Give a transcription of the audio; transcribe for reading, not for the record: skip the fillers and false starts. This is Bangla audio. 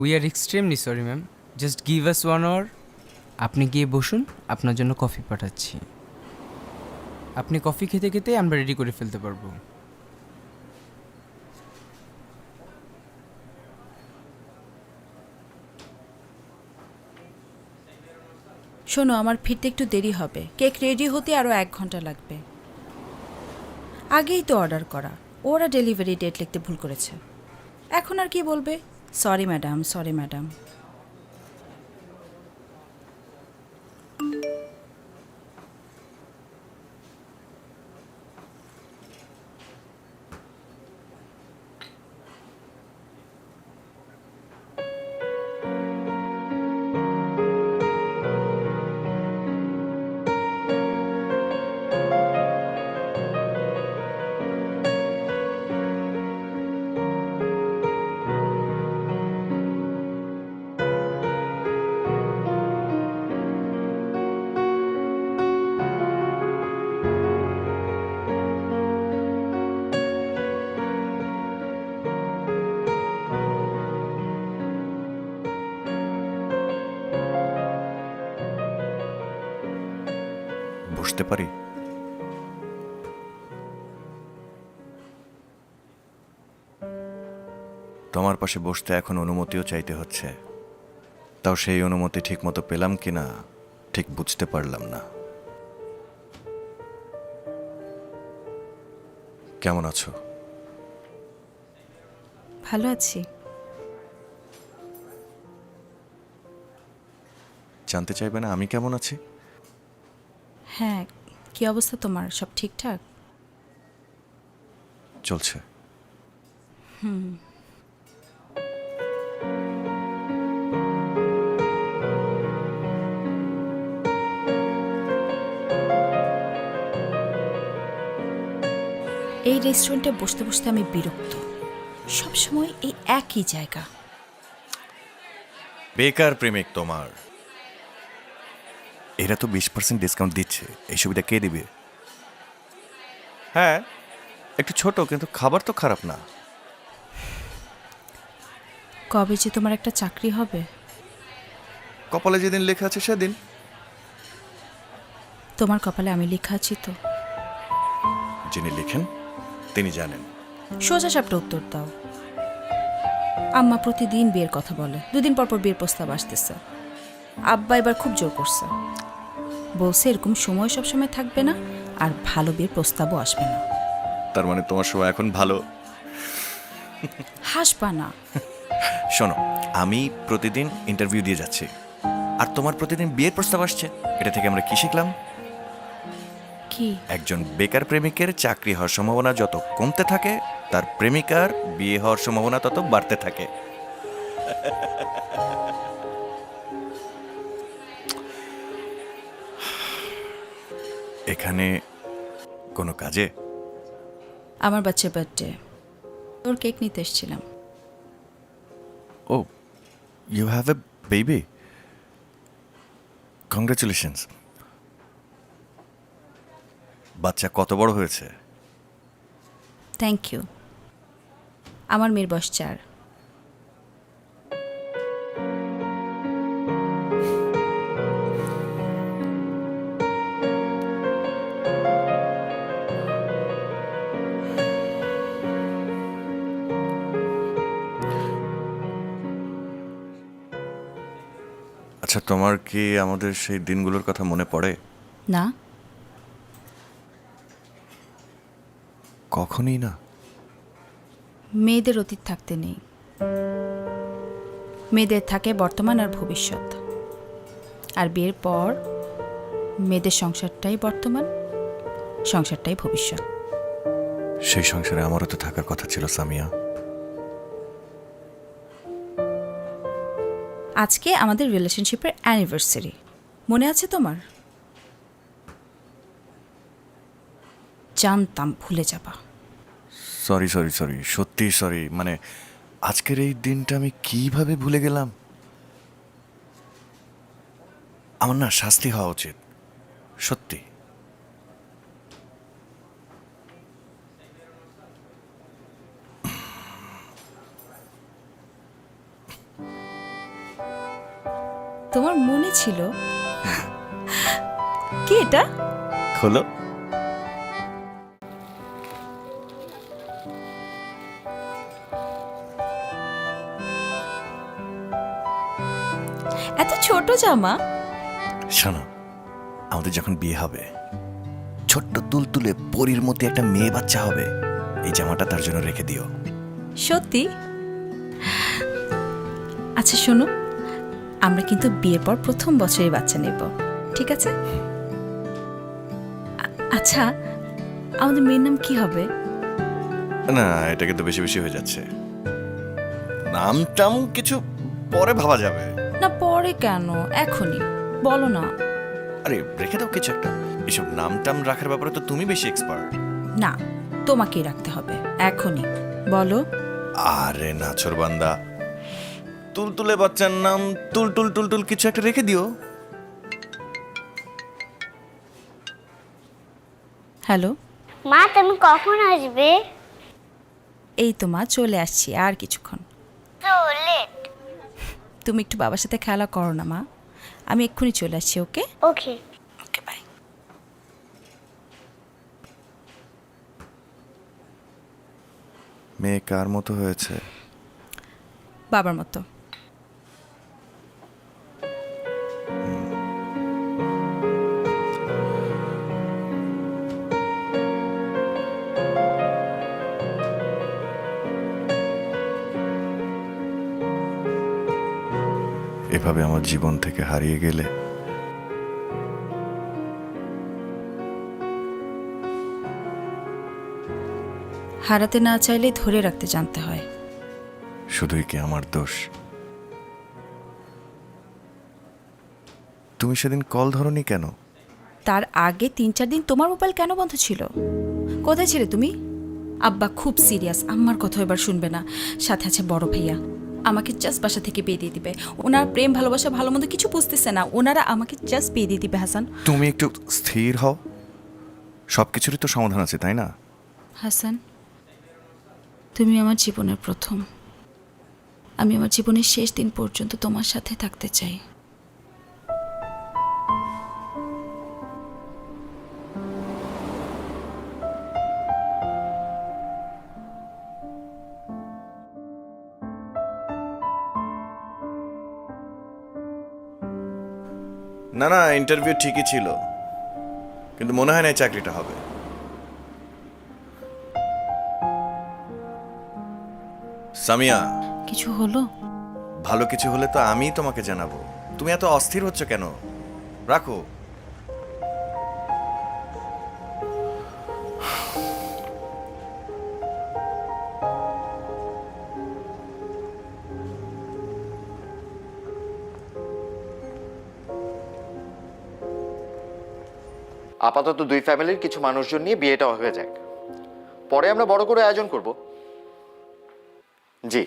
We are extremely sorry ma'am, just give us 1 hour। আপনি গিয়ে বসুন, আপনার জন্য কফি পাঠাচ্ছি। আপনি কফি খেতে খেতে আমরা রেডি করে ফেলতে পারবো। শোনো, আমার ফিরতে একটু দেরি হবে। কেক রেডি হতে আরও 1 ঘন্টা লাগবে। আগেই তো অর্ডার করা। ওরা ডেলিভারি ডেট লিখতে ভুল করেছে। এখন আর কি বলবে? Sorry madam, sorry madam. বসতে পারি? তোমার পাশে বসতে এখন অনুমতিও চাইতে হচ্ছে, তাও সেই অনুমতি ঠিক মতো পেলাম কিনা ঠিক বুঝতে পারলাম না। কেমন আছো? ভালো আছি। জানতে চাইবে না আমি কেমন আছি? হ্যাঁ, কি অবস্থা তোমার? সব ঠিকঠাক? চলছে। এই রেস্টুরেন্টে বসতে বসতে আমি বিরক্ত। সবসময় এই একই জায়গা। বেকার প্রেমিক তোমার। এরা তো 20% ডিসকাউন্ট দিচ্ছে, এই সুবিধা কে দিবে? হ্যাঁ, একটু ছোট, কিন্তু খাবার তো খারাপ না। কবে যে তোমার একটা চাকরি হবে? কপালে যেদিন লেখা আছে সেদিন। তোমার কপালে আমি লেখা আছি তো। যিনি লিখেন তিনি জানেন। সোজা সাপটা উত্তর দাও। আম্মা প্রতিদিন বিয়ের কথা বলে, 2 দিন পর পর বিয়ের প্রস্তাব আসতেছে। আব্বা এবার খুব জোর করছে, বলছে এরকম সময় সবসময় থাকবে না, আর ভালো বিয়ের প্রস্তাবও আসবে না। তার মানে তোমার সময় এখন ভালো। হাসবা না। শোনো, আমি প্রতিদিন ইন্টারভিউ দিয়ে যাচ্ছি, আর তোমার প্রতিদিন বিয়ের প্রস্তাব আসছে। এটা থেকে আমরা কি শিখলাম? কি? একজন বেকার প্রেমিকের চাকরি হওয়ার সম্ভাবনা যত কমতে থাকে, তার প্রেমিকার বিয়ে হওয়ার সম্ভাবনা তত বাড়তে থাকে। এখানে কোনো কাজে? আমার বাচ্চার বার্থডে, তোর কেক নিতে এসেছিলাম। Oh, you have a baby? Congratulations. বাচ্চা কত বড় হয়েছে? Thank you. আমার মেয়ের বয়স 4। আচ্ছা, তোমার কি আমাদের সেই দিনগুলোর কথা মনে পড়ে? না, কখনই না। মেয়েদের অতীত থাকতে নেই। মেয়েদের থাকে বর্তমান আর ভবিষ্যৎ। আর বিয়ের পর মেয়েদের সংসারটাই বর্তমান, সংসারটাই ভবিষ্যৎ। সেই সংসারে আমারও তো থাকার কথা ছিল সামিয়া। আজকে আমাদের রিলেশনশিপের অ্যানিভার্সারি, মনে আছে তোমার? জানতাম ভুলে যাবা। সরি সরি সরি, সত্যি সরি। মানে আজকের এই দিনটা আমি কিভাবে ভুলে গেলাম? আমার না শাস্তি হওয়া উচিত, সত্যি। তোমার মনে ছিল? কি এটা? খোলো। এত ছোট জামা? শোনো, আমাদের যখন বিয়ে হবে, ছোট্ট তুলতুলে পরীর মতো একটা মেয়ে বাচ্চা হবে। এই জামাটা তার জন্য রেখে দিও। সত্যি? আচ্ছা শোনো, আমরা কিন্তু বিয়ের পর প্রথম বছরে বাচ্চা নেব, ঠিক আছে? আচ্ছা, আমাদের মেয়ের নাম কি হবে? না, এটা কিন্তু বেশি বেশি হয়ে যাচ্ছে। নাম টাম কিছু পরে ভাবা যাবে। না পরে কেন, এখনই বলো না। আরে রেখে দাও কিছু একটা। এসব নাম টাম রাখার ব্যাপারে তো তুমি বেশি এক্সপার্ট। না, তোমাকেই রাখতে হবে এখনই, বলো। আরে নাছর বান্দা, তুলতুলে বাচ্চার নাম টুলটুল টুলটুল কিছু একটা রেখে দিও। হ্যালো মা, তুমি কখন আসবে? এই তো মা চলে আসছি, আর কিছুক্ষণ। So late. তুমি একটু বাবার সাথে খেলা করো না মা, আমি এক্ষুনি চলে আসছি। Okay okay. Okay bye. মেয়ে কার মতো হয়েছে? বাবার মতো। এভাবে আমার জীবন থেকে হারিয়ে গেলে হারাতে না চাইলে ধরে রাখতে জানতে হয়। শুধুই কি আমার দোষ? তুমি সেদিন কল ধরনি কেন? তার আগে 3-4 দিন তোমার মোবাইল কেন বন্ধ ছিল? কোথায় ছিলে তুমি? আব্বা খুব সিরিয়াস, আম্মার কথা এবার শুনবে না। সাথে আছে বড় ভাইয়া, আমাকে জাস্ট বাসা থেকে বিয়ে দিয়ে দিবে। ওনার প্রেম ভালোবাসা ভালো মন্দ কিছু বুঝতেছে না, ওনারা আমাকে জাস্ট বিয়ে দিয়ে দিবে। হাসান, তুমি একটু স্থির হও। সবকিছুরই তো সমাধান আছে, তাই না? হাসান, তুমি আমার জীবনের প্রথম। আমি আমার জীবনের শেষ দিন পর্যন্ত তোমার সাথে থাকতে চাই। না না, ইন্টারভিউ ঠিকই ছিল, কিন্তু মনে হয় না এই চাকরিটা হবে। সামিয়া, কিছু হলো? ভালো কিছু হলে তো আমিই তোমাকে জানাবো। তুমি এত অস্থির হচ্ছ কেন? রাখো। আপাতত দুই ফ্যামিলির কিছু মানুষজন নিয়ে বিয়েটা হয়ে যাক, পরে আমরা বড় করে আয়োজন করব। জি।